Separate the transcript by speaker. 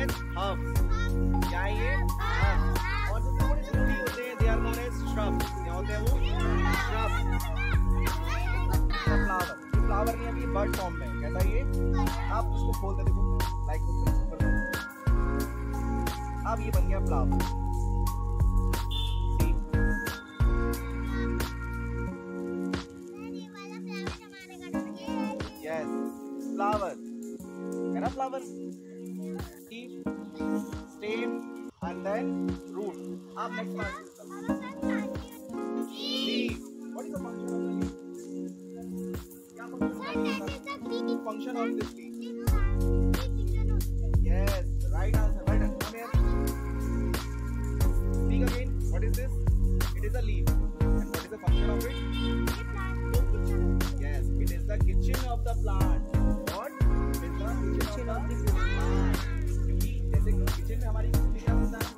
Speaker 1: as herbs. क्या है ये? Herbs. और जो थोड़े से बड़ी होते हैं, they are known as shrubs. क्या होते हैं वो? Shrubs. फ्लावर. फ्लावर नहीं, अभी बर्ड फॉर्म में कहता है ये. आप इसको खोलते देखो, लाइक ऊपर. अब ये बन गया फ्लावर. Yes, flower. है ना flower? Stem and then root. आप next part. Leaf. What is the function of the leaf? क्या function of this leaf? Yes, right answer. Right answer. Come here. Speak again. What is this? It is a leaf. And what is the function of it? Yes, it is the kitchen of the plant. What? It is the kitchen of the plant. क्योंकि जैसे kitchen में हमारी क्या होता है?